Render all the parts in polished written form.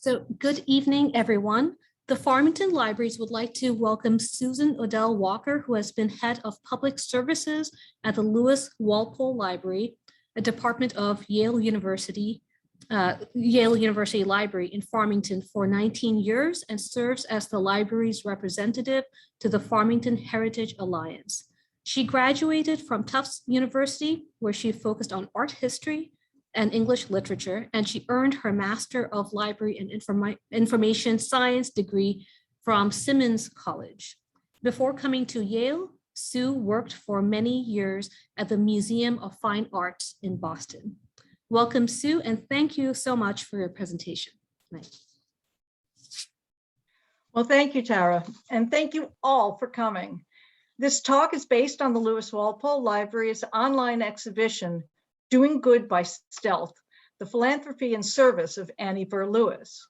So good evening, everyone. The Farmington Libraries would like to welcome Susan Odell Walker, who has been head of public services at the Lewis Walpole Library, a department of Yale University Library in Farmington for 19 years and serves as the library's representative to the Farmington Heritage Alliance. She graduated from Tufts University, where she focused on art history and English literature, and she earned her Master of Library and Information Science degree from Simmons College. Before coming to Yale, Sue worked for many years at the Museum of Fine Arts in Boston. Welcome, Sue, and thank you so much for your presentation tonight. Well, thank you, Tara, and thank you all for coming. This talk is based on the Lewis Walpole Library's online exhibition, Doing Good by Stealth, the philanthropy and service of Annie Burr Lewis.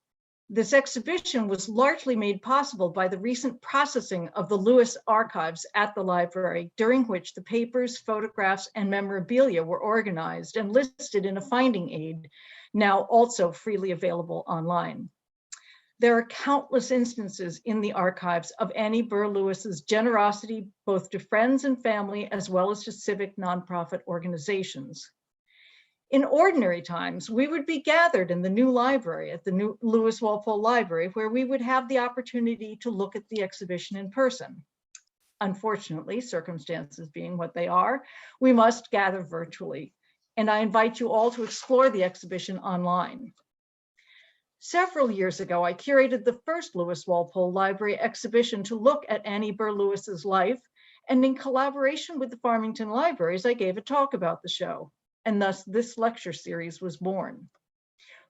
This exhibition was largely made possible by the recent processing of the Lewis archives at the library, during which the papers, photographs, and memorabilia were organized and listed in a finding aid, now also freely available online. There are countless instances in the archives of Annie Burr Lewis's generosity, both to friends and family, as well as to civic nonprofit organizations. In ordinary times, we would be gathered in the new library at the new Lewis Walpole Library, where we would have the opportunity to look at the exhibition in person. Unfortunately, circumstances being what they are, we must gather virtually, and I invite you all to explore the exhibition online. Several years ago, I curated the first Lewis Walpole Library exhibition to look at Annie Burr Lewis's life, and in collaboration with the Farmington Libraries, I gave a talk about the show, and thus this lecture series was born.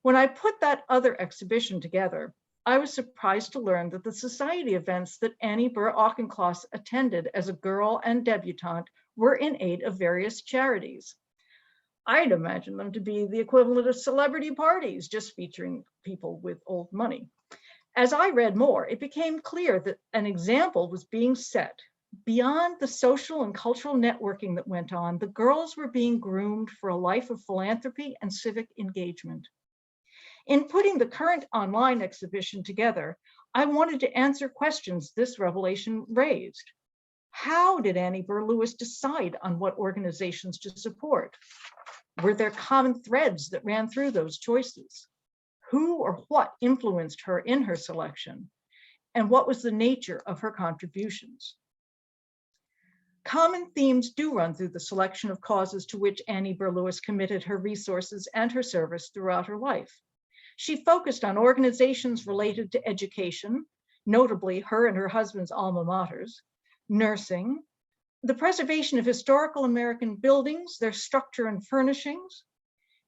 When I put that other exhibition together, I was surprised to learn that the society events that Annie Burr Auchincloss attended as a girl and debutante were in aid of various charities. I'd imagine them to be the equivalent of celebrity parties, just featuring people with old money. As I read more, it became clear that an example was being set. Beyond the social and cultural networking that went on, the girls were being groomed for a life of philanthropy and civic engagement. In putting the current online exhibition together, I wanted to answer questions this revelation raised. How did Annie Burr Lewis decide on what organizations to support? Were there common threads that ran through those choices? Who or what influenced her in her selection? And what was the nature of her contributions? Common themes do run through the selection of causes to which Annie Burr Lewis committed her resources and her service throughout her life. She focused on organizations related to education, notably her and her husband's alma maters, nursing, the preservation of historical American buildings, their structure and furnishings,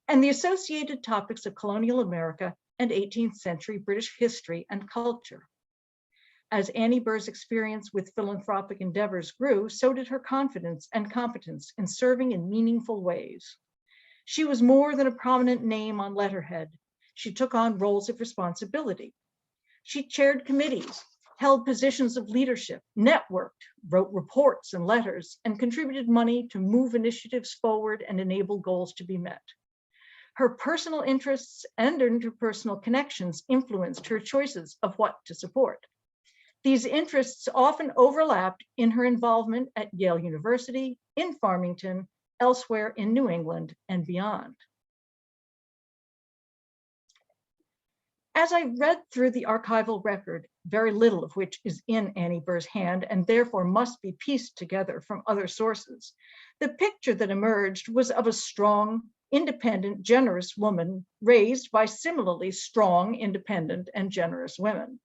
and the associated topics of colonial America and 18th century British history and culture. As Annie Burr's experience with philanthropic endeavors grew, so did her confidence and competence in serving in meaningful ways. She was more than a prominent name on letterhead. She took on roles of responsibility. She chaired committees, held positions of leadership, networked, wrote reports and letters, and contributed money to move initiatives forward and enable goals to be met. Her personal interests and interpersonal connections influenced her choices of what to support. These interests often overlapped in her involvement at Yale University, in Farmington, elsewhere in New England, and beyond. As I read through the archival record, very little of which is in Annie Burr's hand and therefore must be pieced together from other sources, the picture that emerged was of a strong, independent, generous woman raised by similarly strong, independent, and generous women.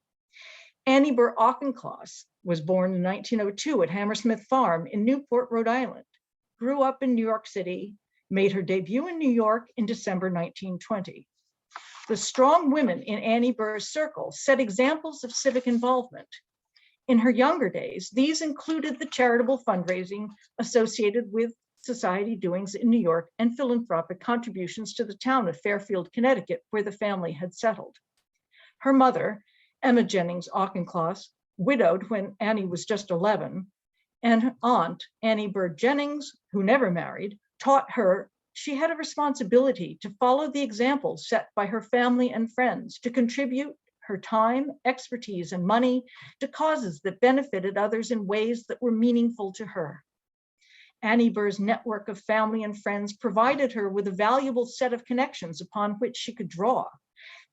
Annie Burr Auchincloss was born in 1902 at Hammersmith Farm in Newport, Rhode Island, grew up in New York City, made her debut in New York in December 1920. The strong women in Annie Burr's circle set examples of civic involvement. In her younger days, these included the charitable fundraising associated with society doings in New York and philanthropic contributions to the town of Fairfield, Connecticut, where the family had settled. Her mother, Emma Jennings Auchincloss, widowed when Annie was just 11, and her aunt, Annie Burr Jennings, who never married, taught her she had a responsibility to follow the example set by her family and friends, to contribute her time, expertise, and money to causes that benefited others in ways that were meaningful to her. Annie Burr's network of family and friends provided her with a valuable set of connections upon which she could draw.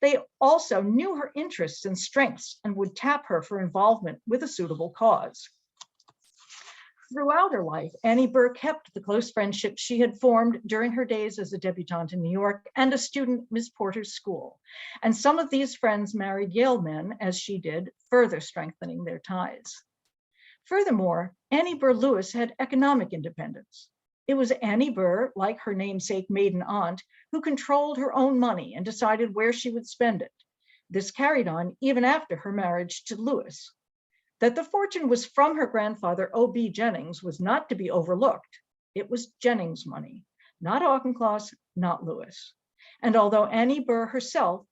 They also knew her interests and strengths and would tap her for involvement with a suitable cause. Throughout her life, Annie Burr kept the close friendships she had formed during her days as a debutante in New York and a student at Miss Porter's school. And some of these friends married Yale men, as she did, further strengthening their ties. Furthermore, Annie Burr Lewis had economic independence. It was Annie Burr, like her namesake maiden aunt, who controlled her own money and decided where she would spend it. This carried on even after her marriage to Lewis. That the fortune was from her grandfather, O.B. Jennings, was not to be overlooked. It was Jennings' money, not Auchincloss, not Lewis. And although Annie Burr herself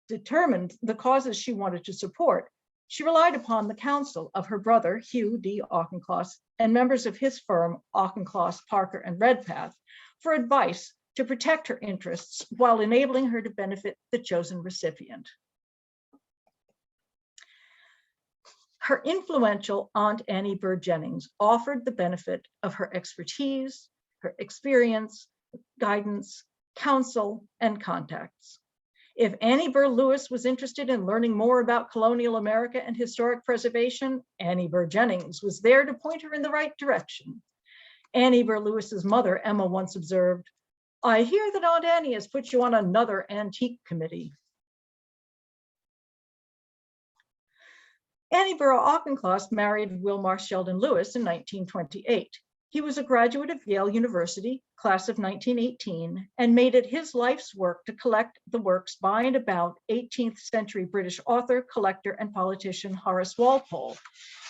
determined the causes she wanted to support, she relied upon the counsel of her brother, Hugh D. Auchincloss, and members of his firm, Auchincloss, Parker, and Redpath, for advice to protect her interests while enabling her to benefit the chosen recipient. Her influential Aunt Annie Burr Jennings offered the benefit of her expertise, her experience, guidance, counsel, and contacts. If Annie Burr Lewis was interested in learning more about colonial America and historic preservation, Annie Burr Jennings was there to point her in the right direction. Annie Burr Lewis's mother, Emma, once observed, "I hear that Aunt Annie has put you on another antique committee." Annie Burr Auchincloss married Wilmar Sheldon Lewis in 1928. He was a graduate of Yale University, class of 1918, and made it his life's work to collect the works by and about 18th century British author, collector, and politician Horace Walpole,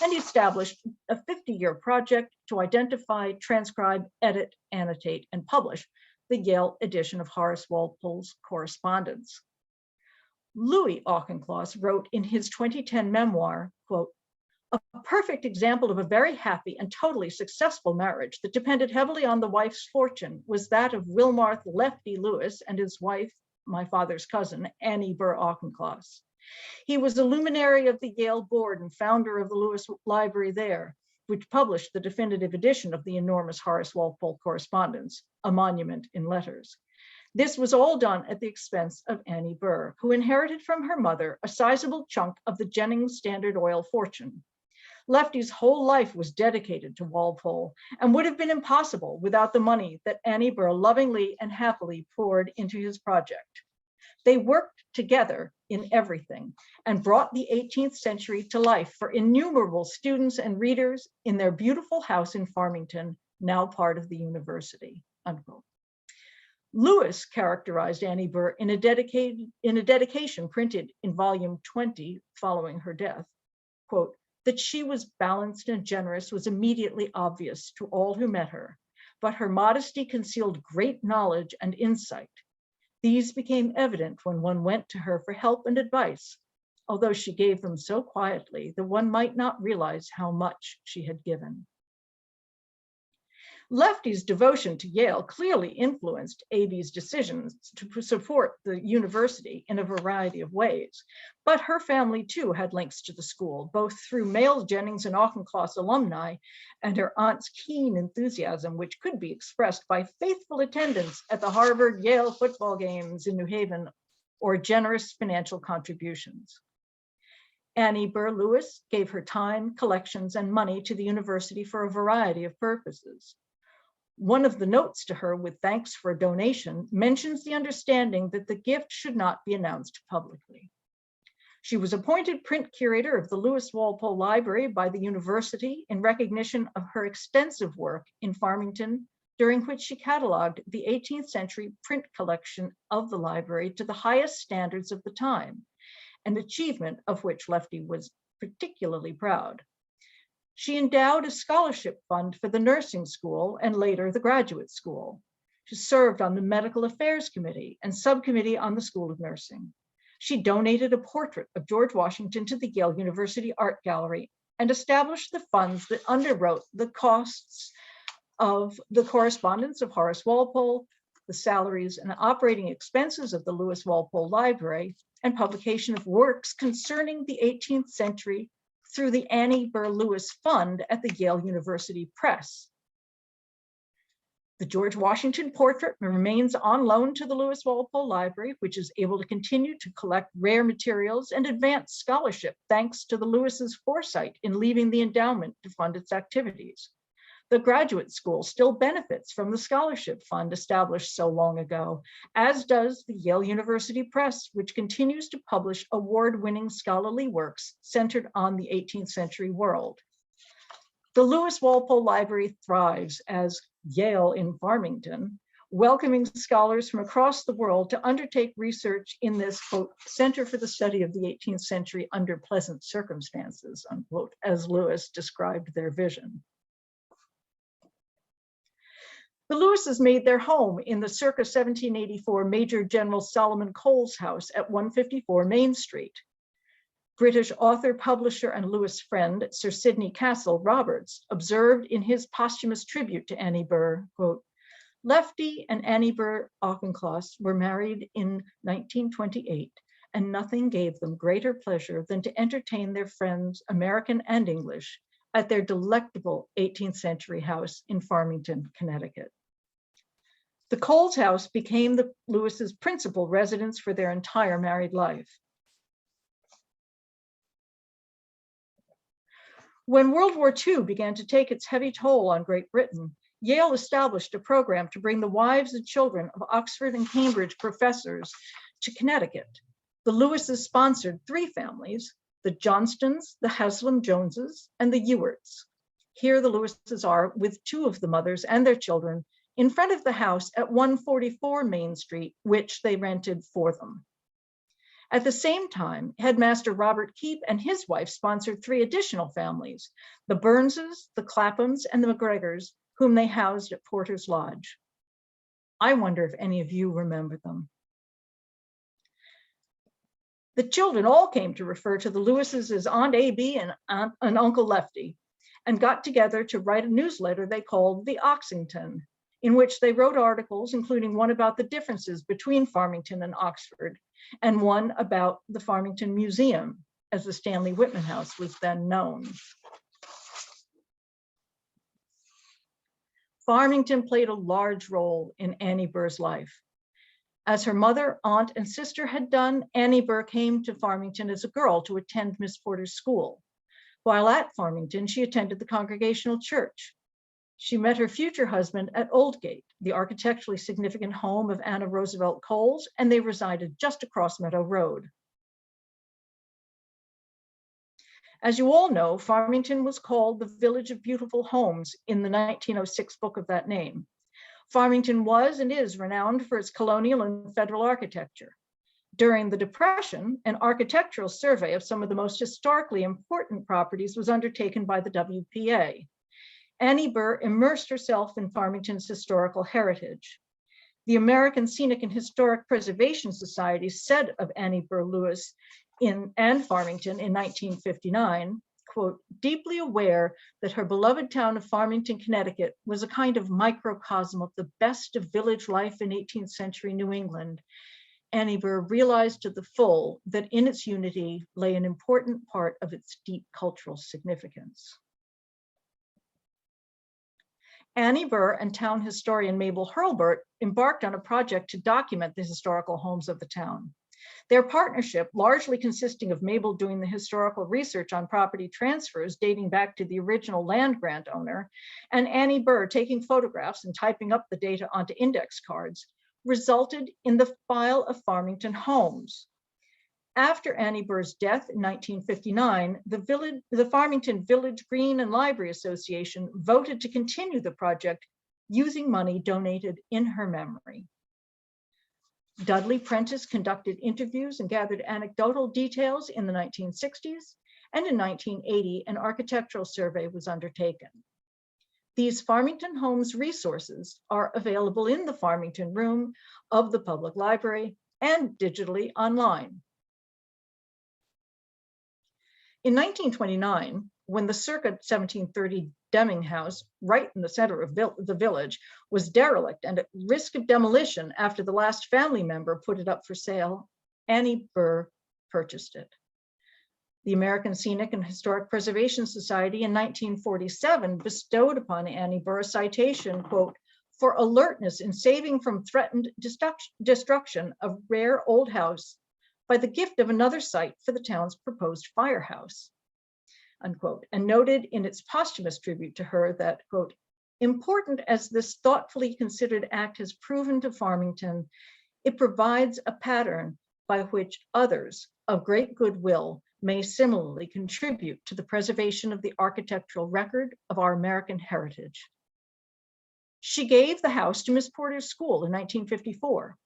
and he established a 50-year project to identify, transcribe, edit, annotate, and publish the Yale edition of Horace Walpole's correspondence. Louis Auchincloss wrote in his 2010 memoir, quote, "A perfect example of a very happy and totally successful marriage that depended heavily on the wife's fortune was that of Wilmarth Lefty Lewis and his wife, my father's cousin, Annie Burr Auchincloss. He was a luminary of the Yale board and founder of the Lewis Library there, which published the definitive edition of the enormous Horace Walpole correspondence, A Monument in Letters. This was all done at the expense of Annie Burr, who inherited from her mother a sizable chunk of the Jennings Standard Oil fortune. Lefty's whole life was dedicated to Walpole and would have been impossible without the money that Annie Burr lovingly and happily poured into his project. They worked together in everything and brought the 18th century to life for innumerable students and readers in their beautiful house in Farmington, now part of the university," unquote. Lewis characterized Annie Burr in a dedication printed in volume 20 following her death, quote, "That she was balanced and generous was immediately obvious to all who met her, but her modesty concealed great knowledge and insight. These became evident when one went to her for help and advice, although she gave them so quietly that one might not realize how much she had given." Lefty's devotion to Yale clearly influenced AB's decisions to support the university in a variety of ways, but her family too had links to the school, both through male Jennings and Auchincloss alumni and her aunt's keen enthusiasm, which could be expressed by faithful attendance at the Harvard-Yale football games in New Haven or generous financial contributions. Annie Burr Lewis gave her time, collections, and money to the university for a variety of purposes. One of the notes to her with thanks for a donation mentions the understanding that the gift should not be announced publicly. She was appointed print curator of the Lewis Walpole Library by the university in recognition of her extensive work in Farmington, during which she cataloged the 18th century print collection of the library to the highest standards of the time, an achievement of which Lefty was particularly proud. She endowed a scholarship fund for the nursing school and later the graduate school. She served on the medical affairs committee and subcommittee on the School of Nursing. She donated a portrait of George Washington to the Yale University Art Gallery and established the funds that underwrote the costs of the correspondence of Horace Walpole, the salaries and operating expenses of the Lewis Walpole Library, and publication of works concerning the 18th century through the Annie Burr Lewis Fund at the Yale University Press. The George Washington portrait remains on loan to the Lewis Walpole Library, which is able to continue to collect rare materials and advance scholarship thanks to the Lewis's foresight in leaving the endowment to fund its activities. The graduate school still benefits from the scholarship fund established so long ago, as does the Yale University Press, which continues to publish award-winning scholarly works centered on the 18th century world. The Lewis Walpole Library thrives as Yale in Farmington, welcoming scholars from across the world to undertake research in this, quote, center for the study of the 18th century under pleasant circumstances, unquote, as Lewis described their vision. The Lewises made their home in the circa 1784 Major General Solomon Coles house at 154 Main Street. British author, publisher, and Lewis friend, Sir Sidney Castle Roberts, observed in his posthumous tribute to Annie Burr, quote, Lefty and Annie Burr Auchincloss were married in 1928, and nothing gave them greater pleasure than to entertain their friends, American and English, at their delectable 18th century house in Farmington, Connecticut. The Coles house became the Lewis's principal residence for their entire married life. When World War II began to take its heavy toll on Great Britain, Yale established a program to bring the wives and children of Oxford and Cambridge professors to Connecticut. The Lewises sponsored 3 families, the Johnstons, the Haslam Joneses, and the Ewarts. Here the Lewises are with 2 of the mothers and their children in front of the house at 144 Main Street, which they rented for them. At the same time, Headmaster Robert Keep and his wife sponsored 3 additional families, the Burnses, the Claphams, and the McGregors, whom they housed at Porter's Lodge. I wonder if any of you remember them. The children all came to refer to the Lewises as Aunt AB and Uncle Lefty, and got together to write a newsletter they called the Oxington, in which they wrote articles, including one about the differences between Farmington and Oxford, and one about the Farmington Museum, as the Stanley Whitman House was then known. Farmington played a large role in Annie Burr's life. As her mother, aunt, and sister had done, Annie Burr came to Farmington as a girl to attend Miss Porter's school. While at Farmington, she attended the Congregational Church. She met her future husband at Oldgate, the architecturally significant home of Anna Roosevelt Coles, and they resided just across Meadow Road. As you all know, Farmington was called the Village of Beautiful Homes in the 1906 book of that name. Farmington was and is renowned for its colonial and federal architecture. During the Depression, an architectural survey of some of the most historically important properties was undertaken by the WPA. Annie Burr immersed herself in Farmington's historical heritage. The American Scenic and Historic Preservation Society said of Annie Burr Lewis and Farmington in 1959, quote, deeply aware that her beloved town of Farmington, Connecticut was a kind of microcosm of the best of village life in 18th century New England, Annie Burr realized to the full that in its unity lay an important part of its deep cultural significance. Annie Burr and town historian Mabel Hurlburt embarked on a project to document the historical homes of the town. Their partnership, largely consisting of Mabel doing the historical research on property transfers dating back to the original land grant owner, and Annie Burr taking photographs and typing up the data onto index cards, resulted in the file of Farmington homes. After Annie Burr's death in 1959, the Farmington Village Green and Library Association voted to continue the project using money donated in her memory. Dudley Prentice conducted interviews and gathered anecdotal details in the 1960s, and in 1980, an architectural survey was undertaken. These Farmington Homes resources are available in the Farmington Room of the Public Library and digitally online. In 1929, when the circa 1730 Deming House, right in the center of the village, was derelict and at risk of demolition after the last family member put it up for sale, Annie Burr purchased it. The American Scenic and Historic Preservation Society in 1947 bestowed upon Annie Burr a citation, quote, for alertness in saving from threatened destruction of rare old house by the gift of another site for the town's proposed firehouse, unquote, and noted in its posthumous tribute to her that, quote, important as this thoughtfully considered act has proven to Farmington, it provides a pattern by which others of great goodwill may similarly contribute to the preservation of the architectural record of our American heritage. She gave the house to Miss Porter's school in 1954.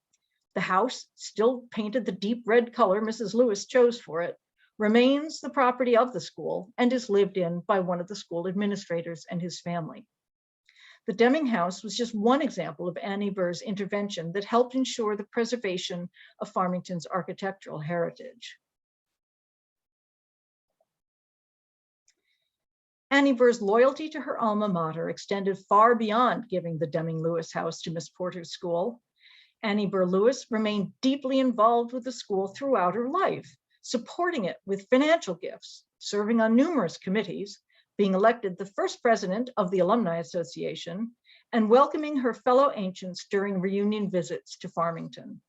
The house, still painted the deep red color Mrs. Lewis chose for it, remains the property of the school and is lived in by one of the school administrators and his family. The Deming House was just one example of Annie Burr's intervention that helped ensure the preservation of Farmington's architectural heritage. Annie Burr's loyalty to her alma mater extended far beyond giving the Deming Lewis house to Miss Porter's school. Annie Burr Lewis remained deeply involved with the school throughout her life, supporting it with financial gifts, serving on numerous committees, being elected the first president of the Alumni Association, and welcoming her fellow ancients during reunion visits to Farmington.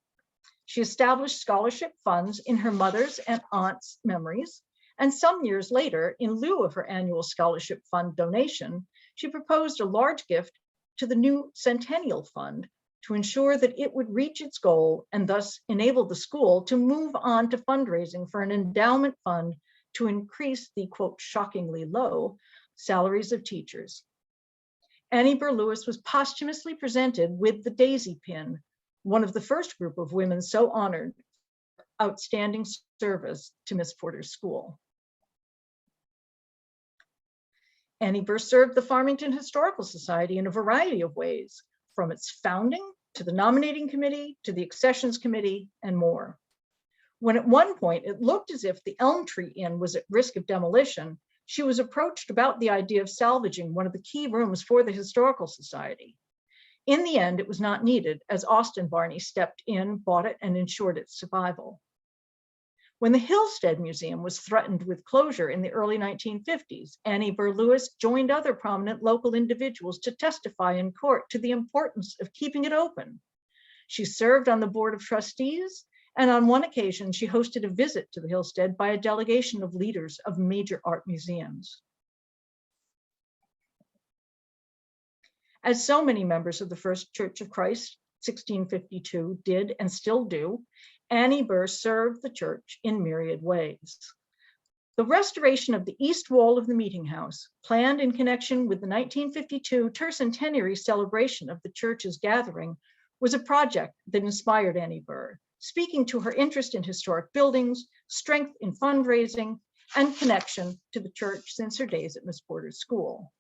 She established scholarship funds in her mother's and aunt's memories, and some years later, in lieu of her annual scholarship fund donation, she proposed a large gift to the new Centennial Fund to ensure that it would reach its goal and thus enable the school to move on to fundraising for an endowment fund to increase the, quote, shockingly low salaries of teachers. Annie Burr Lewis was posthumously presented with the Daisy Pin, one of the first group of women so honored for outstanding service to Miss Porter's school. Annie Burr served the Farmington Historical Society in a variety of ways, from its founding to the nominating committee to the accessions committee and more. When at one point it looked as if the Elm Tree Inn was at risk of demolition, she was approached about the idea of salvaging one of the key rooms for the Historical Society. In the end, it was not needed, as Austin Barney stepped in, bought it, and ensured its survival. When the Hillstead Museum was threatened with closure in the early 1950s, Annie Burr Lewis joined other prominent local individuals to testify in court to the importance of keeping it open. She served on the board of trustees, and on one occasion, she hosted a visit to the Hillstead by a delegation of leaders of major art museums. As so many members of the First Church of Christ, 1652, did and still do, Annie Burr served the church in myriad ways. The restoration of the east wall of the Meetinghouse, planned in connection with the 1952 tercentenary celebration of the church's gathering, was a project that inspired Annie Burr, speaking to her interest in historic buildings, strength in fundraising, and connection to the church since her days at Miss Porter's school.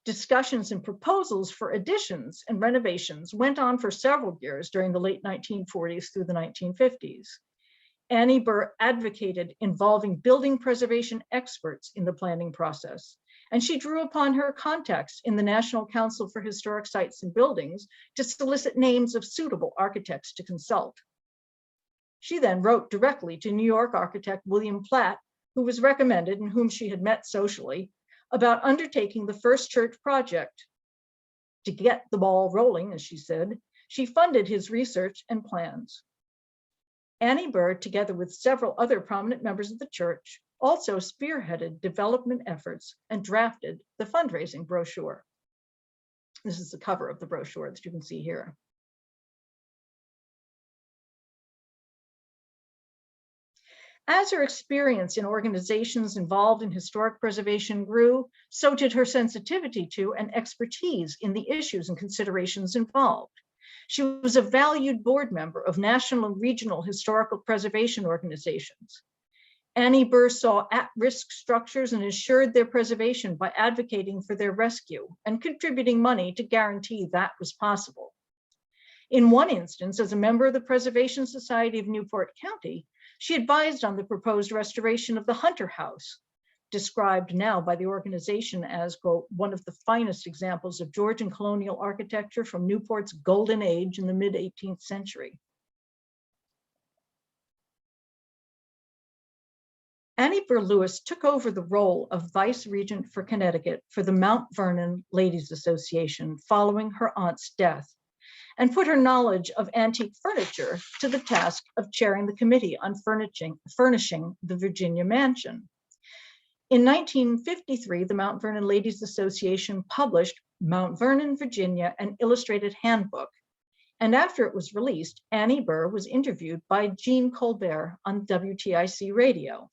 Discussions and proposals for additions and renovations went on for several years during the late 1940s through the 1950s. Annie Burr advocated involving building preservation experts in the planning process, and she drew upon her contacts in the National Council for Historic Sites and Buildings to solicit names of suitable architects to consult. She then wrote directly to New York architect William Platt, who was recommended and whom she had met socially, about undertaking the first church project. To get the ball rolling, as she said, she funded his research and plans. Annie Burr, together with several other prominent members of the church, also spearheaded development efforts and drafted the fundraising brochure. This is the cover of the brochure that you can see here. As her experience in organizations involved in historic preservation grew, so did her sensitivity to and expertise in the issues and considerations involved. She was a valued board member of national and regional historical preservation organizations. Annie Burr saw at-risk structures and ensured their preservation by advocating for their rescue and contributing money to guarantee that was possible. In one instance, as a member of the Preservation Society of Newport County, she advised on the proposed restoration of the Hunter House, described now by the organization as, quote, one of the finest examples of Georgian colonial architecture from Newport's golden age in the mid-18th century. Annie Burr Lewis took over the role of Vice Regent for Connecticut for the Mount Vernon Ladies Association following her aunt's death, and put her knowledge of antique furniture to the task of chairing the committee on furnishing the Virginia mansion. In 1953, the Mount Vernon Ladies Association published Mount Vernon, Virginia, an illustrated handbook. And after it was released, Annie Burr was interviewed by Jean Colbert on WTIC radio.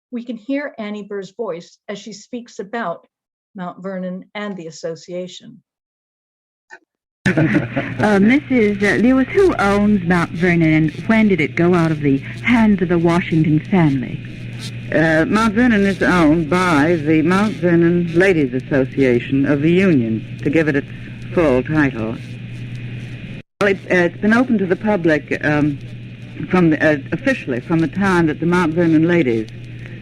We can hear Annie Burr's voice as she speaks about Mount Vernon and the association. Mrs. Lewis, who owns Mount Vernon and when did it go out of the hands of the Washington family? Mount Vernon is owned by the Mount Vernon Ladies Association of the Union, to give it its full title. Well, it's been open to the public officially from the time that the Mount Vernon Ladies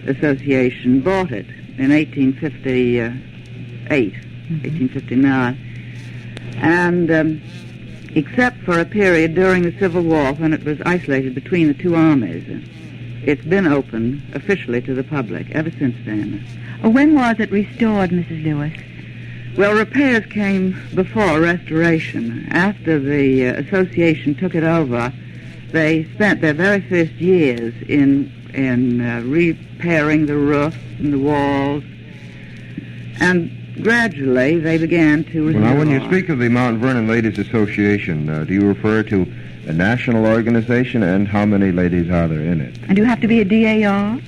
Association bought it in 1859. And except for a period during the Civil War when it was isolated between the two armies, it's been open officially to the public ever since then. When was it restored, Mrs. Lewis? Well, repairs came before restoration. After the association took it over, they spent their very first years in repairing the roof and the walls, and gradually they began to restore. Well, now, when you speak of the Mount Vernon Ladies Association, do you refer to a national organization, and how many ladies are there in it? And do you have to be a DAR?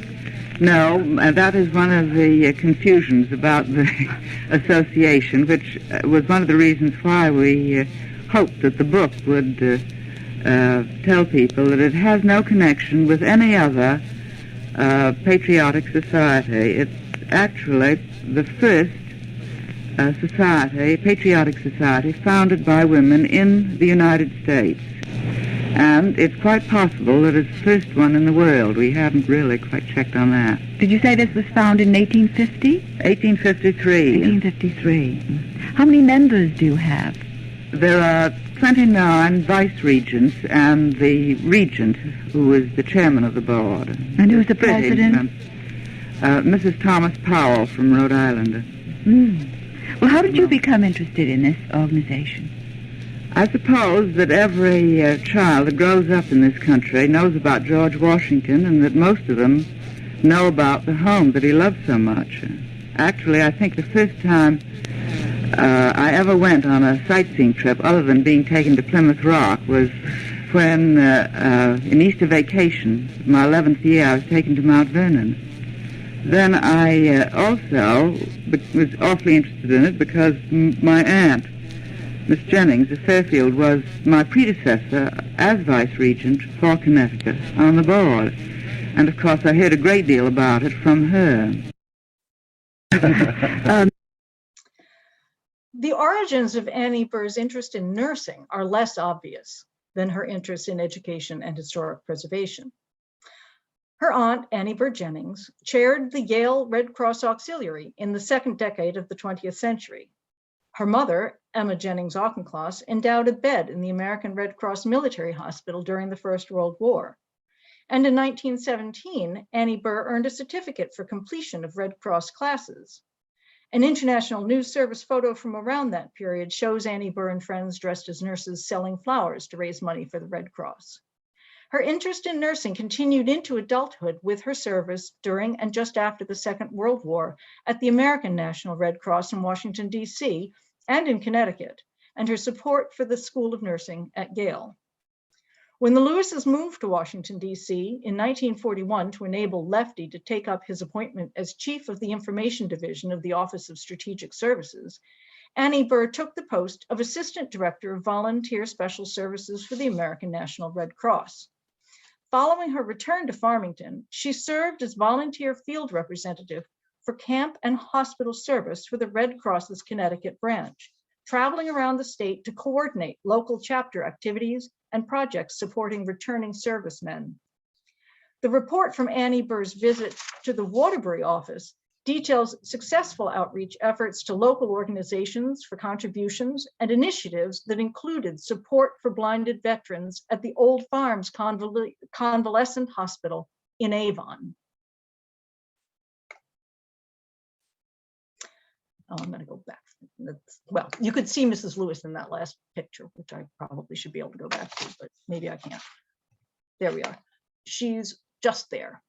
No, that is one of the confusions about the association, which was one of the reasons why we hoped that the book would tell people that it has no connection with any other patriotic society. It's actually the first patriotic society founded by women in the United States. And it's quite possible that it's the first one in the world. We haven't really quite checked on that. Did you say this was founded in 1850? 1853. 1853. How many members do you have? There are 29 vice regents and the regent, who is the chairman of the board. And who's the president? Mrs. Thomas Powell from Rhode Island. Well, how did you become interested in this organization? I suppose that every child that grows up in this country knows about George Washington, and that most of them know about the home that he loved so much. Actually, I think the first time I ever went on a sightseeing trip, other than being taken to Plymouth Rock, was when, in Easter vacation, my 11th year, I was taken to Mount Vernon. Then I also was awfully interested in it because my aunt, Miss Jennings of Fairfield, was my predecessor as Vice Regent for Connecticut on the board. And, of course, I heard a great deal about it from her. The origins of Annie Burr's interest in nursing are less obvious than her interest in education and historic preservation. Her aunt, Annie Burr Jennings, chaired the Yale Red Cross Auxiliary in the second decade of the 20th century. Her mother, Emma Jennings Auchincloss, endowed a bed in the American Red Cross Military Hospital during the First World War. And in 1917, Annie Burr earned a certificate for completion of Red Cross classes. An International News Service photo from around that period shows Annie Burr and friends dressed as nurses selling flowers to raise money for the Red Cross. Her interest in nursing continued into adulthood with her service during and just after the Second World War at the American National Red Cross in Washington, D.C., and in Connecticut, and her support for the School of Nursing at Yale. When the Lewises moved to Washington, D.C. in 1941 to enable Lefty to take up his appointment as chief of the Information Division of the Office of Strategic Services, Annie Burr took the post of Assistant Director of Volunteer Special Services for the American National Red Cross. Following her return to Farmington, she served as volunteer field representative for camp and hospital service for the Red Cross's Connecticut branch, traveling around the state to coordinate local chapter activities and projects supporting returning servicemen. The report from Annie Burr's visit to the Waterbury office details successful outreach efforts to local organizations for contributions and initiatives that included support for blinded veterans at the Old Farms Convalescent Hospital in Avon. Oh, I'm going to go back. Well, you could see Mrs. Lewis in that last picture, which I probably should be able to go back to, but maybe I can't. There we are. She's just there.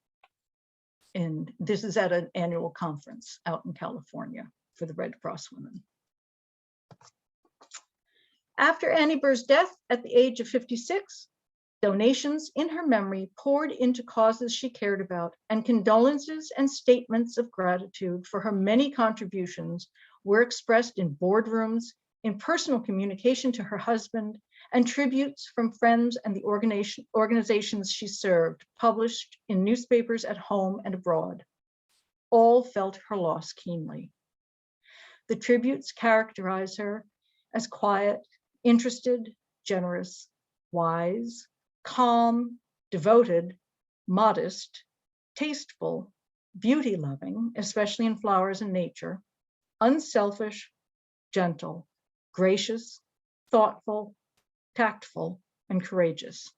And this is at an annual conference out in California for the Red Cross women. After Annie Burr's death at the age of 56, donations in her memory poured into causes she cared about, and condolences and statements of gratitude for her many contributions were expressed in boardrooms, in personal communication to her husband, and tributes from friends and the organizations she served, published in newspapers at home and abroad. All felt her loss keenly. The tributes characterize her as quiet, interested, generous, wise, calm, devoted, modest, tasteful, beauty-loving, especially in flowers and nature, unselfish, gentle, gracious, thoughtful, tactful, and courageous.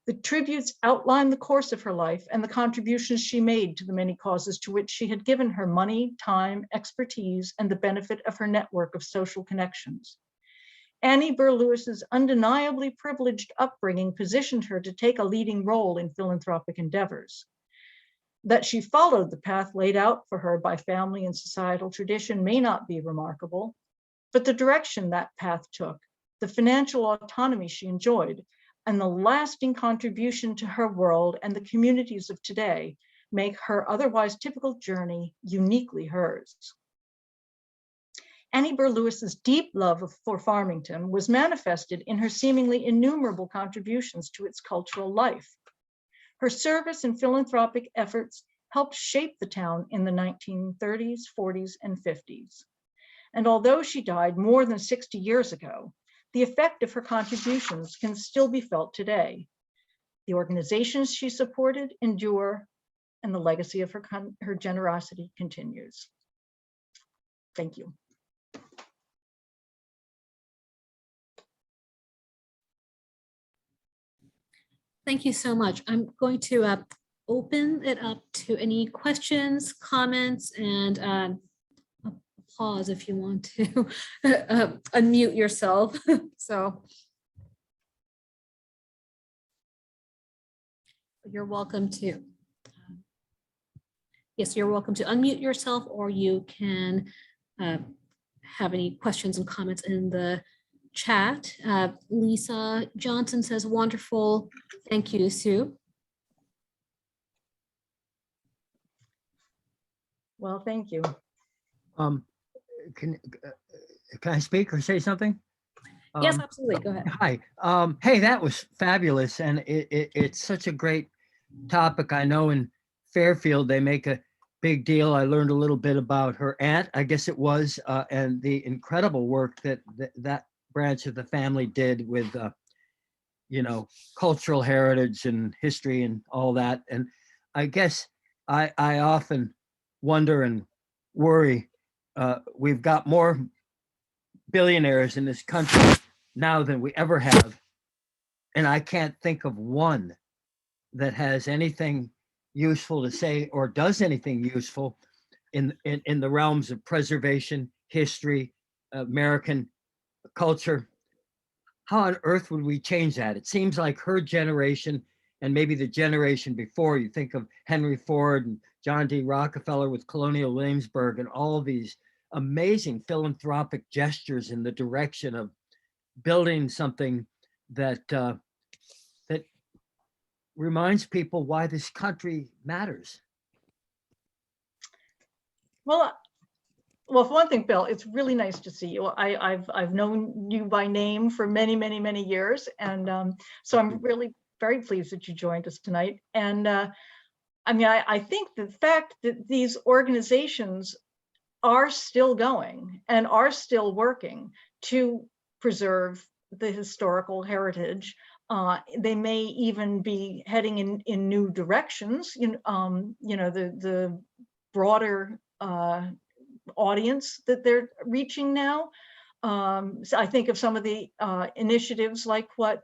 The tributes outline the course of her life and the contributions she made to the many causes to which she had given her money, time, expertise, and the benefit of her network of social connections. Annie Burr Lewis's undeniably privileged upbringing positioned her to take a leading role in philanthropic endeavors. That she followed the path laid out for her by family and societal tradition may not be remarkable, but the direction that path took, the financial autonomy she enjoyed, and the lasting contribution to her world and the communities of today make her otherwise typical journey uniquely hers. Annie Burr Lewis's deep love for Farmington was manifested in her seemingly innumerable contributions to its cultural life. Her service and philanthropic efforts helped shape the town in the 1930s, 40s, and 50s. And although she died more than 60 years ago, the effect of her contributions can still be felt today. The organizations she supported endure, and the legacy of her generosity continues. Thank you. Thank you so much. I'm going to open it up to any questions, comments, and pause if you want to unmute yourself. So you're welcome to. Yes, you're welcome to unmute yourself, or you can have any questions and comments in the chat. Lisa Johnson says, wonderful. Thank you, Sue. Well, thank you. Can I speak or say something? Yes, absolutely. Go ahead. Hi. Hey, that was fabulous. And it's such a great topic. I know in Fairfield, they make a big deal. I learned a little bit about her aunt, I guess it was, and the incredible work that that branch of the family did with, you know, cultural heritage and history and all that. And I guess I often wonder and worry, we've got more billionaires in this country now than we ever have. And I can't think of one that has anything useful to say or does anything useful in the realms of preservation, history, American culture. How on earth would we change that? It seems like her generation and maybe the generation before, you think of Henry Ford and John D. Rockefeller with Colonial Williamsburg and all of these amazing philanthropic gestures in the direction of building something that that reminds people why this country matters. Well, for one thing, Bill, it's really nice to see you. I've known you by name for many, many, many years, and so I'm really very pleased that you joined us tonight. And I mean, I think the fact that these organizations are still going and are still working to preserve the historical heritage they may even be heading in new directions. The broader audience that they're reaching now. So I think of some of the initiatives like what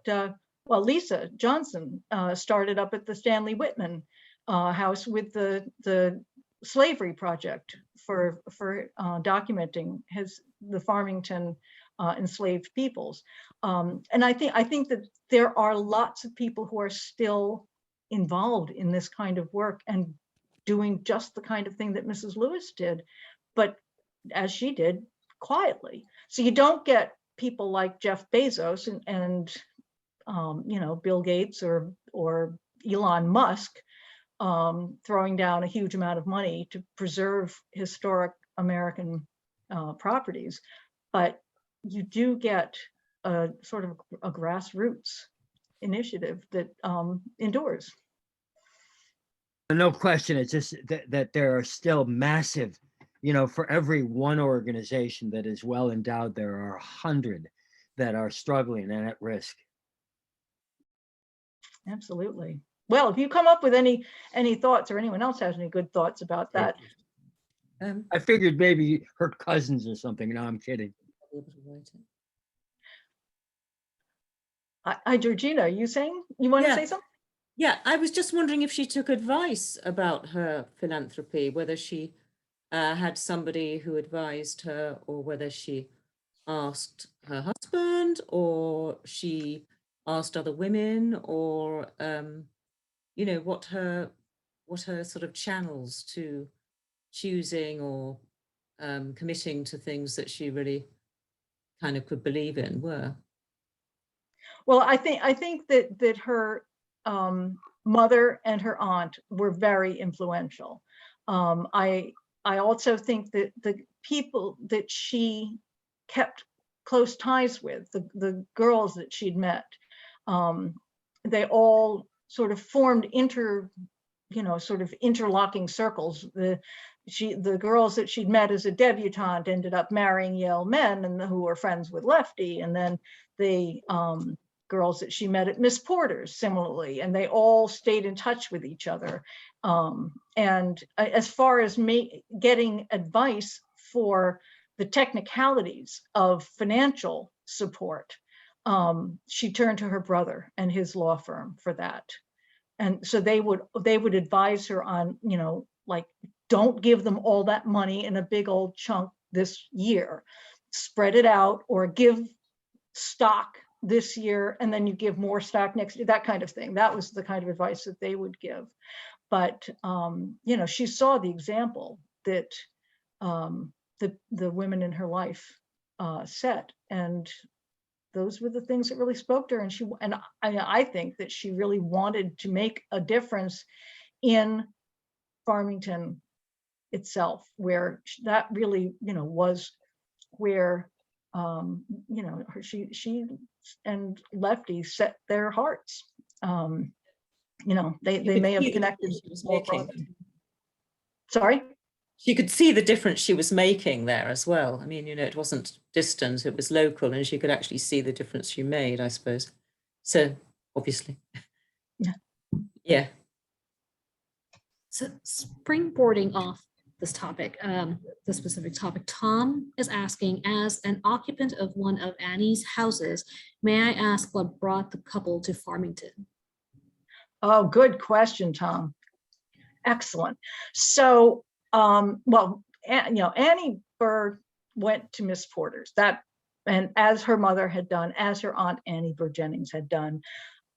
Lisa Johnson started up at the Stanley Whitman House with the Slavery Project for documenting the Farmington enslaved peoples. And I think that there are lots of people who are still involved in this kind of work and doing just the kind of thing that Mrs. Lewis did, but as she did, quietly. So you don't get people like Jeff Bezos and Bill Gates or Elon Musk throwing down a huge amount of money to preserve historic American properties, but you do get a sort of a grassroots initiative that endures. No question. It's just that there are still massive, for every one organization that is well endowed, there are 100 that are struggling and at risk. Absolutely. Well, if you come up with any thoughts, or anyone else has any good thoughts about that. I figured maybe her cousins or something. No, I'm kidding. Hi, Georgina, you saying you want to say something? Yeah, I was just wondering if she took advice about her philanthropy, whether she had somebody who advised her, or whether she asked her husband, or she asked other women, or what her sort of channels to choosing or committing to things that she really kind of could believe in were. Well, I think that her mother and her aunt were very influential. I also think that the people that she kept close ties with, the girls that she'd met, they all sort of formed sort of interlocking circles. The girls that she'd met as a debutante ended up marrying Yale men and who were friends with Lefty, and then the girls that she met at Miss Porter's similarly, and they all stayed in touch with each other. And as far as getting advice for the technicalities of financial support, she turned to her brother and his law firm for that. And so they would advise her on, like, don't give them all that money in a big old chunk this year, spread it out, or give stock this year and then you give more stock next year, that kind of thing. That was the kind of advice that they would give. But she saw the example that the women in her life set, and those were the things that really spoke to her. And I think that she really wanted to make a difference in Farmington itself, where that really was where she and Lefty set their hearts. They may have connected. Sorry? She could see the difference she was making there as well. I mean, it wasn't distant, it was local, and she could actually see the difference she made, I suppose. So, obviously. Yeah. So springboarding off this topic, this specific topic, Tom is asking, as an occupant of one of Annie's houses, may I ask what brought the couple to Farmington? Oh, good question, Tom. Excellent. So, Annie Burr went to Miss Porter's, and as her mother had done, as her aunt Annie Burr Jennings had done.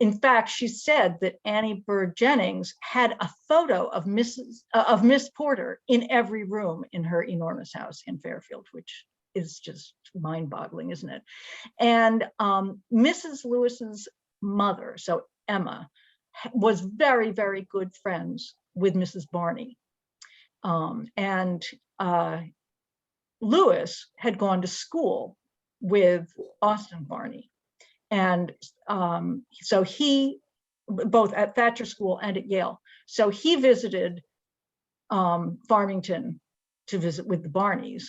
In fact, she said that Annie Burr Jennings had a photo of Miss Porter in every room in her enormous house in Fairfield, which is just mind-boggling, isn't it? And Mrs. Lewis's mother, so Emma, was very, very good friends with Mrs. Barney. And Lewis had gone to school with Austin Barney. And so he, both at Thatcher School and at Yale, so he visited Farmington to visit with the Barneys.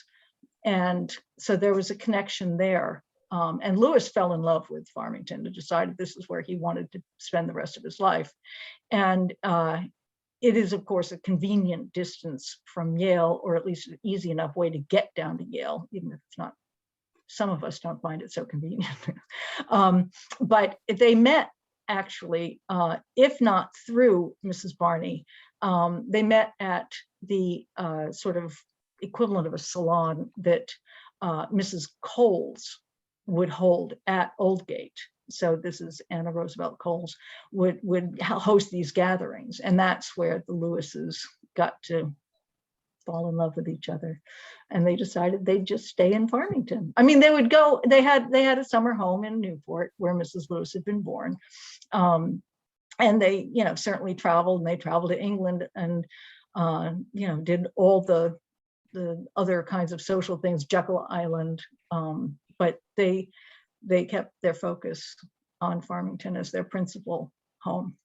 And so there was a connection there. And Lewis fell in love with Farmington and decided this is where he wanted to spend the rest of his life. And it is, of course, a convenient distance from Yale, or at least an easy enough way to get down to Yale, even if it's not, some of us don't find it so convenient. But they met, actually, if not through Mrs. Barney, they met at the sort of equivalent of a salon that Mrs. Coles would hold at Oldgate. So this is Anna Roosevelt Coles would host these gatherings, and that's where the Lewises got to fall in love with each other, and they decided they'd just stay in Farmington. I mean, they would go. They had a summer home in Newport where Mrs. Lewis had been born, and they, certainly traveled. And they traveled to England and did all the other kinds of social things, Jekyll Island, but they kept their focus on Farmington as their principal home.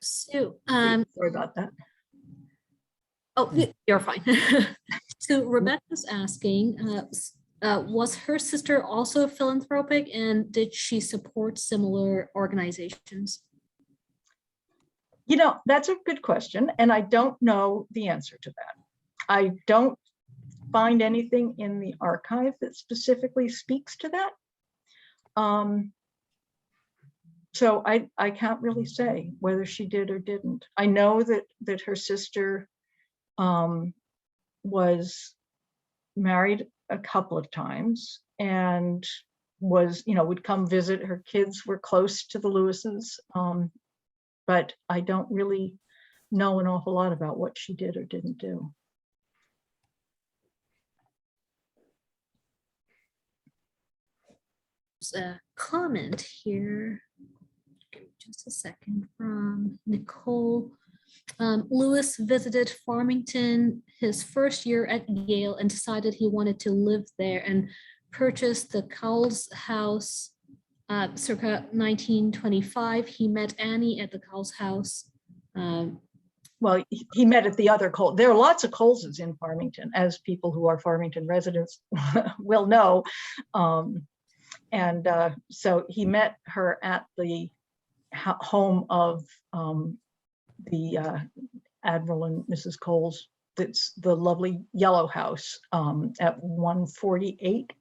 So, Sorry about that. oh, you're fine. So Rebecca's asking, was her sister also philanthropic, and did she support similar organizations? That's a good question, and I don't know the answer to that. I don't find anything in the archive that specifically speaks to that. So I can't really say whether she did or didn't. I know that her sister was married a couple of times and was, would come visit. Her kids were close to the Lewises, but I don't really know an awful lot about what she did or didn't do. There's a comment here, just a second, from Nicole. Lewis visited Farmington his first year at Yale and decided he wanted to live there, and purchased the Cowles house circa 1925. He met Annie at the Cowles house. Well, he met at the other Cole. There are lots of Coleses in Farmington, as people who are Farmington residents will know. And so he met her at the home of the Admiral and Mrs. Coles. That's the lovely yellow house at 148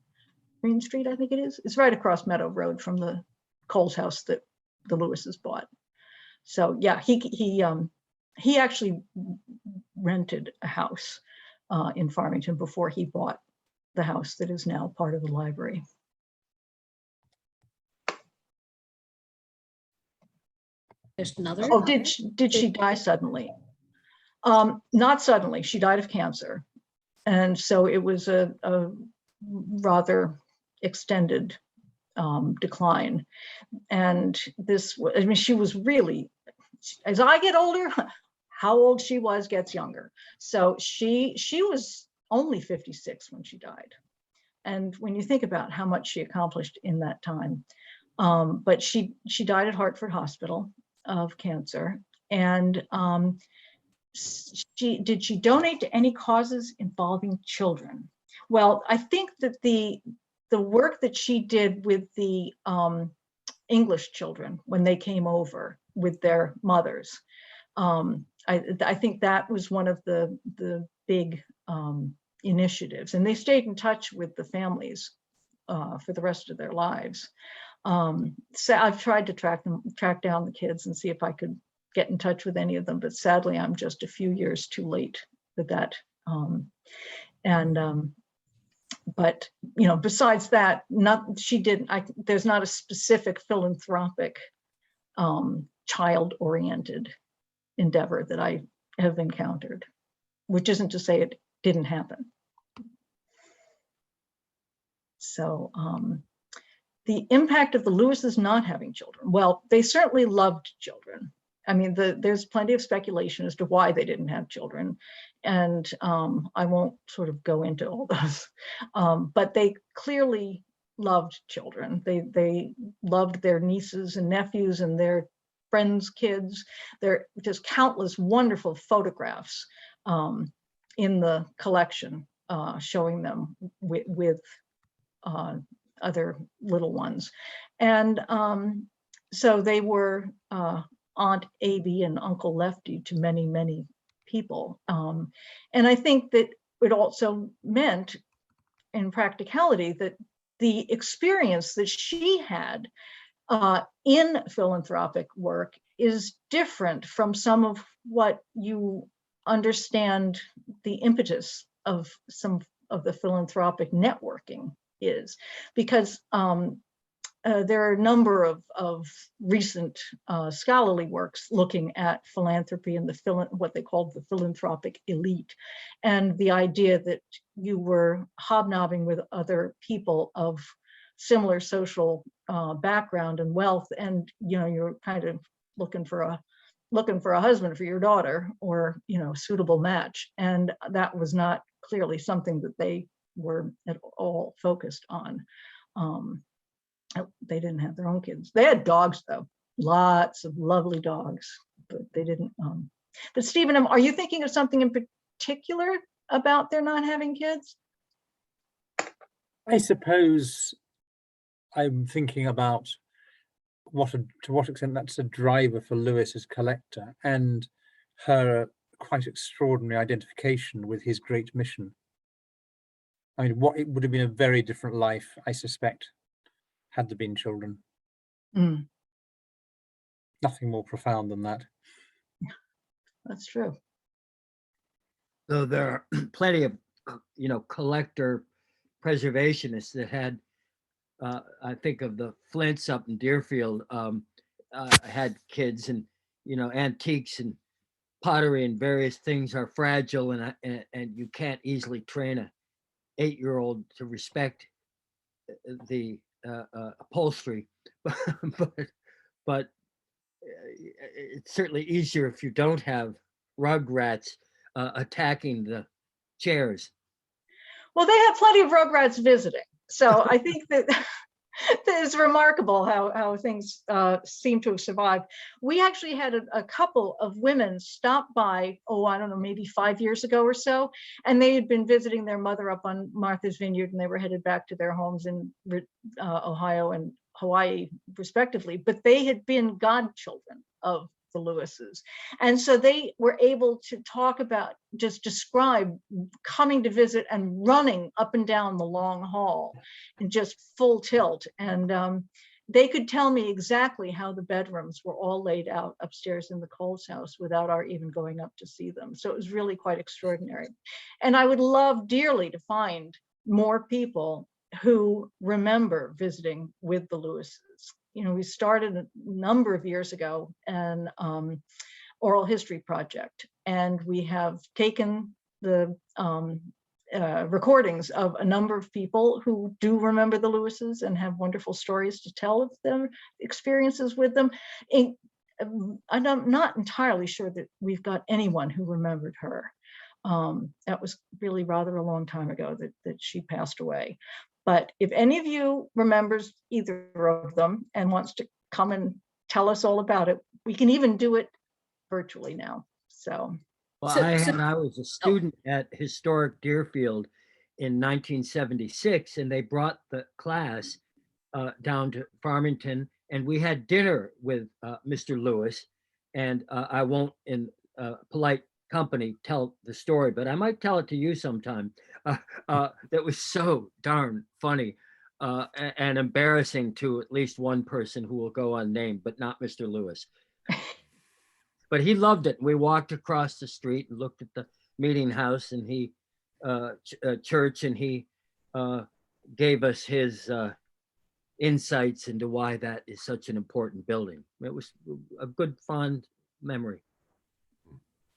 Green Street, I think it is. It's right across Meadow Road from the Coles house that the Lewises bought. So yeah, he actually rented a house in Farmington before he bought the house that is now part of the library. There's another. Oh, did she die suddenly? Not suddenly. She died of cancer, and so it was a rather extended decline. And this, I mean, she was really, as I get older, how old she was gets younger. So she was only 56 when she died. And when you think about how much she accomplished in that time, but she died at Hartford Hospital of cancer. And did she donate to any causes involving children? Well, I think that the work that she did with the English children when they came over with their mothers, I think that was one of the big initiatives, and they stayed in touch with the families for the rest of their lives. So I've tried to track down the kids and see if I could get in touch with any of them, but sadly I'm just a few years too late with that. But besides that, there's not a specific philanthropic child-oriented endeavor that I have encountered, which isn't to say it didn't happen. So the impact of the Lewises not having children. Well, they certainly loved children. I mean, there's plenty of speculation as to why they didn't have children. And I won't sort of go into all those, but they clearly loved children. They loved their nieces and nephews and their friends' kids. There are just countless wonderful photographs in the collection showing them with other little ones. And so they were Aunt Abby and Uncle Lefty to many, many people. And I think that it also meant in practicality that the experience that she had in philanthropic work is different from some of what you understand the impetus of some of the philanthropic networking is, because there are a number of recent scholarly works looking at philanthropy and what they called the philanthropic elite, and the idea that you were hobnobbing with other people of similar social background and wealth, and you're kind of looking for a husband for your daughter, or suitable match, and that was not clearly something that they were at all focused on. They didn't have their own kids. They had dogs, though, lots of lovely dogs, but they didn't. But Stephen, are you thinking of something in particular about their not having kids? I suppose I'm thinking about to what extent that's a driver for Lewis as collector, and her quite extraordinary identification with his great mission. I mean, it would have been a very different life, I suspect, had there been children. Nothing more profound than that. That's true. So there are plenty of, collector preservationists that had, I think of the Flints up in Deerfield, had kids, and, antiques and pottery and various things are fragile, and you can't easily train a 8-year-old to respect the upholstery, but it's certainly easier if you don't have rugrats attacking the chairs. Well, they have plenty of rugrats visiting, so I think that it's remarkable how things seem to have survived. We actually had a couple of women stop by, I don't know, maybe 5 years ago or so, and they had been visiting their mother up on Martha's Vineyard, and they were headed back to their homes in Ohio and Hawaii, respectively, but they had been godchildren of the Lewises. And so they were able to talk about, just describe coming to visit and running up and down the long hall in just full tilt. And they could tell me exactly how the bedrooms were all laid out upstairs in the Coles house without our even going up to see them. So it was really quite extraordinary. And I would love dearly to find more people who remember visiting with the Lewises. We started a number of years ago an oral history project, and we have taken the recordings of a number of people who do remember the Lewises and have wonderful stories to tell of their experiences with them. I'm not entirely sure that we've got anyone who remembered her. That was really rather a long time ago that she passed away. But if any of you remembers either of them and wants to come and tell us all about it, we can even do it virtually now. So, well, I was a student at Historic Deerfield in 1976, and they brought the class down to Farmington, and we had dinner with Mr. Lewis. And I won't, in polite company, tell the story, but I might tell it to you sometime. That was so darn funny and embarrassing to at least one person who will go unnamed, but not Mr. Lewis. But he loved it. We walked across the street and looked at the Meetinghouse and church, and he gave us his insights into why that is such an important building. It was a good, fond memory.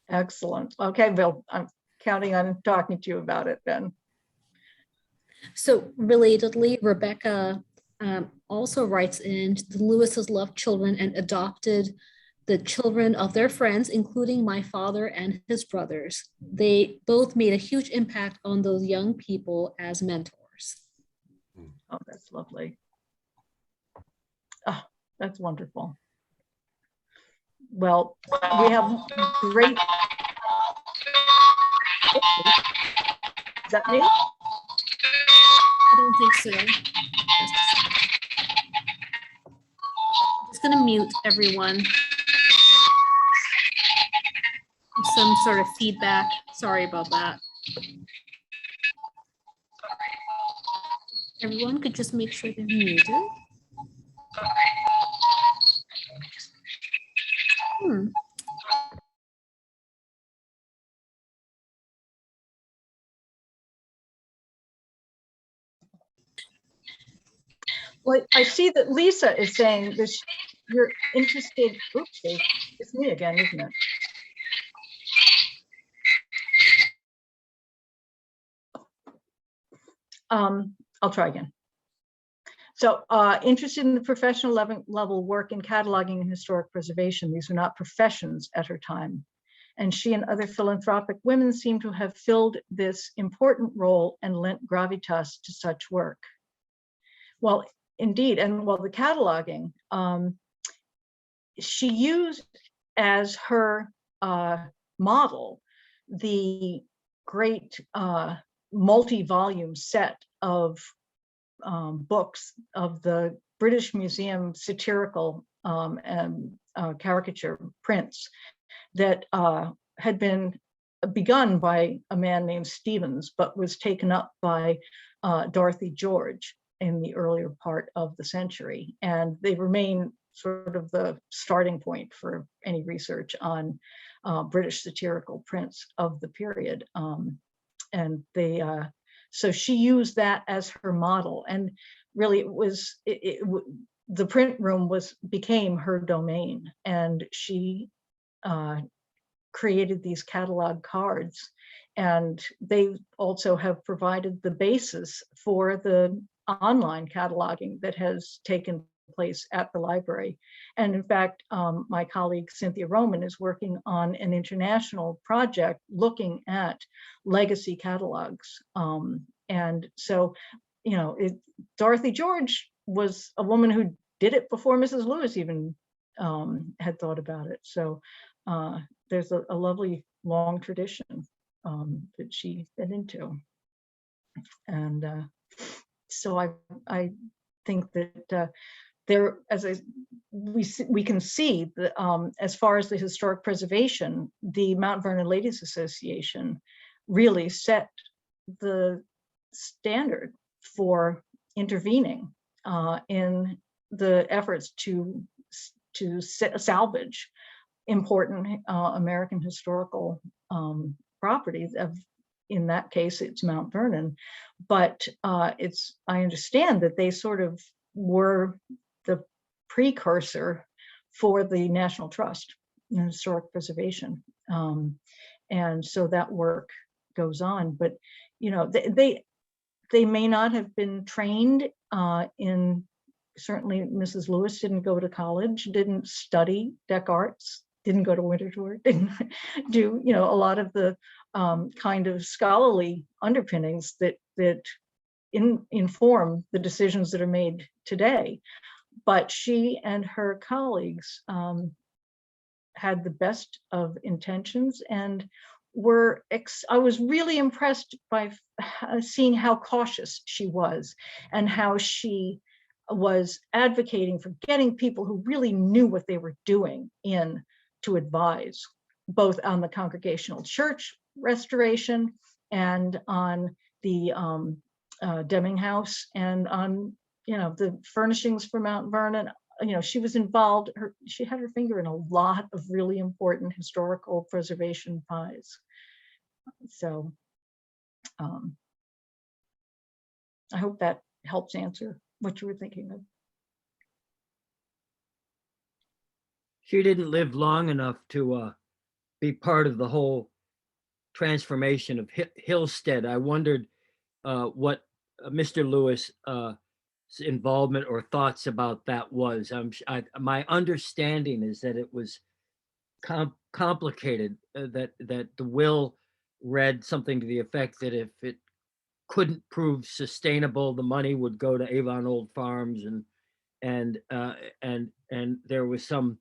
Excellent. Okay, Bill, I'm counting on talking to you about it then. So relatedly, Rebecca also writes in, the Lewises loved children and adopted the children of their friends, including my father and his brothers. They both made a huge impact on those young people as mentors. Oh, that's lovely. Oh, that's wonderful. Well, we have great. Is that me? I don't think so. Just gonna mute everyone. Some sort of feedback. Sorry about that. Everyone could just make sure they're muted. Well, I see that Lisa is saying this, you're interested, oopsie, it's me again, isn't it? I'll try again. So interested in the professional level work in cataloging and historic preservation. These were not professions at her time. And she and other philanthropic women seem to have filled this important role and lent gravitas to such work. Well, indeed, and well, the cataloging, she used as her model the great multi-volume set of books of the British Museum satirical and caricature prints that had been begun by a man named Stevens, but was taken up by Dorothy George in the earlier part of the century. And they remain sort of the starting point for any research on British satirical prints of the period. And they, so she used that as her model, and really it was, the print room became her domain, and she created these catalog cards, and they also have provided the basis for the online cataloging that has taken place at the library. And in fact, my colleague Cynthia Roman is working on an international project looking at legacy catalogs. And so, you know, Dorothy George was a woman who did it before Mrs. Lewis even had thought about it. So there's a lovely long tradition that she fed into. And so I think that there, as we can see that as far as the historic preservation, the Mount Vernon Ladies Association really set the standard for intervening in the efforts to salvage important American historical properties. In that case, it's Mount Vernon, but I understand that they sort of were the precursor for the National Trust in historic preservation. And so that work goes on, but you know, they may not have been trained in, certainly Mrs. Lewis didn't go to college, didn't study Dec Arts, didn't go to Winterthur, didn't do, you know, a lot of the kind of scholarly underpinnings that inform the decisions that are made today. But she and her colleagues had the best of intentions, and I was really impressed by seeing how cautious she was and how she was advocating for getting people who really knew what they were doing in to advise, both on the Congregational Church restoration and on the Deming House and on, you know, the furnishings for Mount Vernon. You know, she was involved, she had her finger in a lot of really important historical preservation pies. So I hope that helps answer what you were thinking of. She didn't live long enough to be part of the whole transformation of Hillstead. I wondered what Mr. Lewis' involvement or thoughts about that was. My understanding is that it was complicated, that the will read something to the effect that if it couldn't prove sustainable, the money would go to Avon Old Farms, and there was some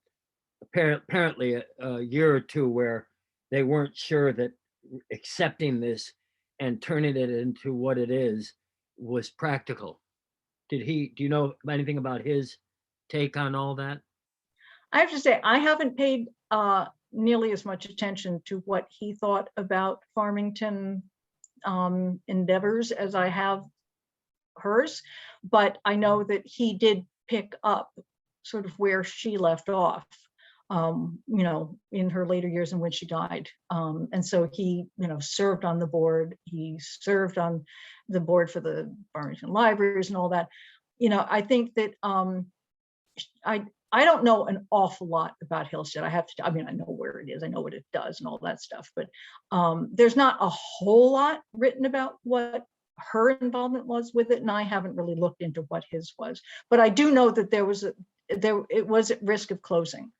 apparently a year or two where they weren't sure that accepting this and turning it into what it is was practical. Do you know anything about his take on all that? I have to say, I haven't paid nearly as much attention to what he thought about Farmington endeavors as I have hers, but I know that he did pick up sort of where she left off, in her later years and when she died. And so he, served on the board. He served on the board for the Farmington Libraries and all that. I think that I don't know an awful lot about Hillstead. I know where it is, I know what it does and all that stuff, but there's not a whole lot written about what her involvement was with it, and I haven't really looked into what his was. But I do know that it was at risk of closing.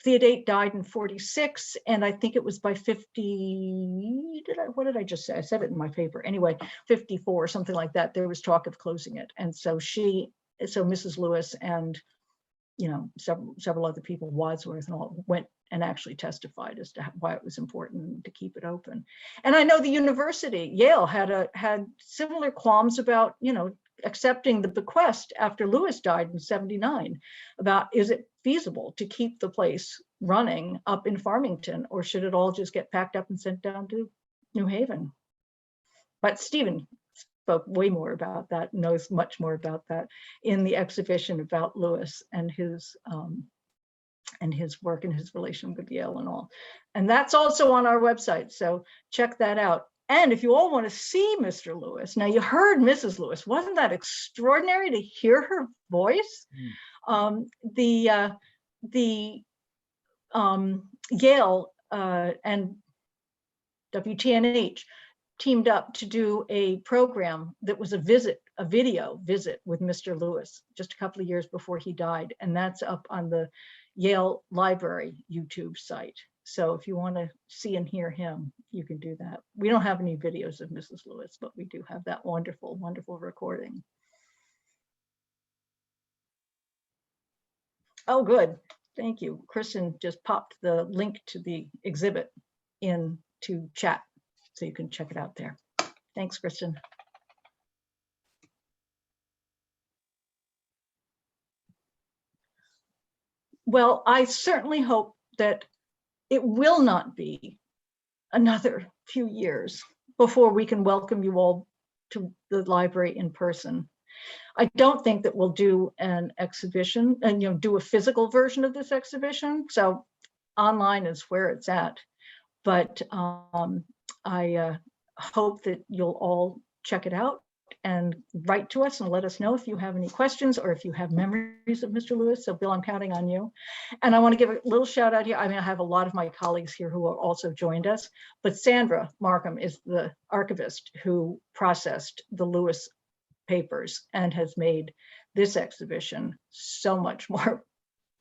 Theodate died in 46, and I think it was by 50. What did I just say? I said it in my paper. Anyway, 54, something like that. There was talk of closing it, and so Mrs. Lewis and several other people, Wadsworth and all, went and actually testified as to why it was important to keep it open. And I know the university, Yale, had similar qualms about accepting the bequest after Lewis died in 79, about is it feasible to keep the place running up in Farmington, or should it all just get packed up and sent down to New Haven? But Stephen spoke way more about that, knows much more about that in the exhibition about Lewis and his work and his relation with Yale and all. And that's also on our website, so check that out. And if you all want to see Mr. Lewis, now you heard Mrs. Lewis, wasn't that extraordinary to hear her voice? The Yale and WTNH teamed up to do a program that was a video visit with Mr. Lewis just a couple of years before he died. And that's up on the Yale Library YouTube site. So if you want to see and hear him, you can do that. We don't have any videos of Mrs. Lewis, but we do have that wonderful, wonderful recording. Oh, good. Thank you. Kristen just popped the link to the exhibit into chat, so you can check it out there. Thanks, Kristen. Well, I certainly hope that it will not be another few years before we can welcome you all to the library in person. I don't think that we'll do an exhibition and do a physical version of this exhibition. So online is where it's at. But I hope that you'll all check it out and write to us and let us know if you have any questions or if you have memories of Mr. Lewis. So Bill, I'm counting on you. And I want to give a little shout out here. I mean, I have a lot of my colleagues here who have also joined us, but Sandra Markham is the archivist who processed the Lewis papers and has made this exhibition so much more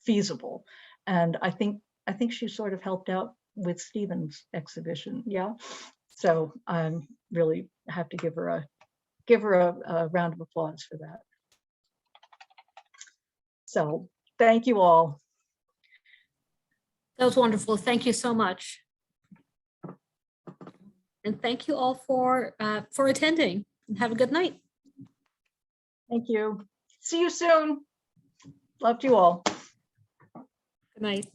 feasible. And I think she sort of helped out with Stephen's exhibition. Yeah. So I'm really have to give her a round of applause for that. So thank you all. That was wonderful. Thank you so much. And thank you all for attending. Have a good night. Thank you. See you soon. Love to you all. Good night.